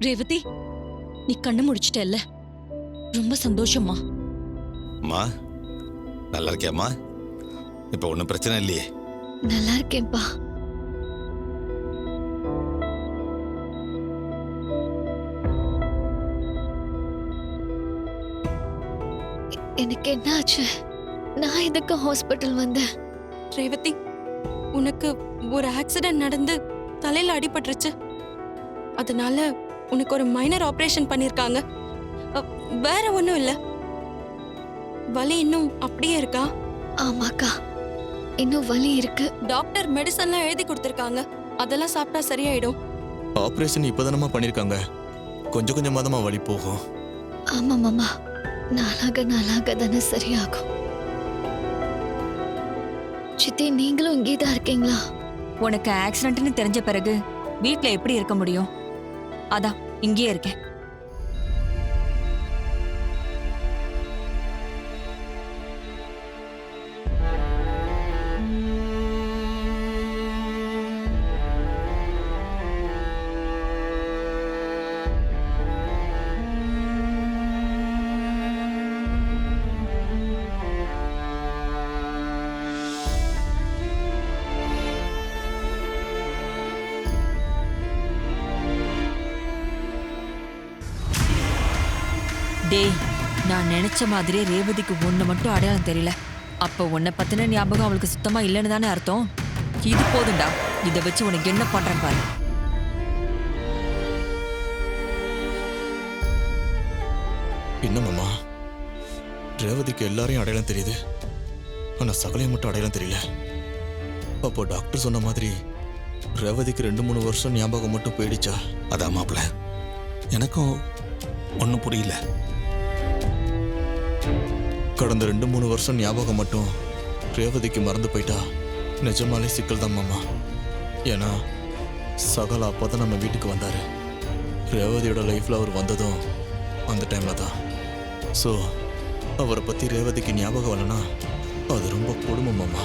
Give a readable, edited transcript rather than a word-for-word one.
ரேவதி, நீ கண்ணு முடிச்சிட்டல்ல, ரொம்ப சந்தோஷமா. அம்மா நல்லா இருக்கியாம்மா? இப்ப ஒன்றும் பிரச்சனை இல்லையே? நல்லா இருக்கேன்ப்பா. எனக்கு என்ன ஆச்சு? நான் எதுக்கு ஹாஸ்பிட்டல் வந்தேன்? ரேவதி, உனக்கு ஒரு ஆக்சிடென்ட் நடந்து தலையில அடிபட்டுருச்சு. அதனால உனக்கு ஒரு மைனர் ஆபரேஷன் பண்ணிருக்காங்க. வேற ஒண்ணும் இல்ல. வலி இன்னும் அப்படியே இருக்கா? ஆமாக்கா, இன்னும் வலி இருக்கு. டாக்டர் மெடிசன்லாம் எழுதி கொடுத்திருக்காங்க. அதெல்லாம் சாப்பிட்டா சரியாயிடும். ஆபரேஷன் இப்பதானமா பண்ணிருக்காங்க, கொஞ்சம் கொஞ்சமா தான் வலி போகும். ஆமா மாமா, நாளாக நாளாக தானே சரியாகும். சித்தி, நீங்களும் இங்கே தான் இருக்கீங்களா? உனக்கு ஆக்சிடென்ட்னு தெரிஞ்ச பிறகு வீட்ல எப்படி இருக்க முடியும்? அதான் இங்கேயே இருக்கேன். டேய், நான் நினைச்ச மாதிரியே ரேவதிக்கு ஒண்ணு மட்டும் அடையாளம் தெரியல. அப்ப உன்னை பத்தின ஞாபகம் அவளுக்கு சுத்தமா இல்லைன்னு தானே அர்த்தம்? இது போதுண்டா, இதை வச்சு உனக்கு என்ன பண்றேன் பாரு. என்னமாமா, ரேவதிக்கு எல்லாரையும் அடையாளம் தெரியுது, ஆனா சகலையும் மட்டும் அடையாளம் தெரியல. அப்போ டாக்டர் சொன்ன மாதிரி ரேவதிக்கு 2-3 வருஷம் ஞாபகம் மட்டும் போயிடுச்சா? அதான் மாப்பிள்ள, எனக்கும் ஒன்றும் புரியல. கடந்த 2-3 வருஷம் ஞாபகம் மட்டும் ரேவதிக்கு மறந்து போயிட்டா நிஜமாலே சிக்கல் தான் மாமா. ஏன்னா சகலா அப்போதான் நம்ம வீட்டுக்கு வந்தாரு. ரேவதியோட லைஃப்ல அவர் வந்ததும் அந்த டைம்ல தான். ஸோ அவரை பத்தி ரேவதிக்கு ஞாபகம் வரலன்னா அது ரொம்ப கொடுமை மாமா.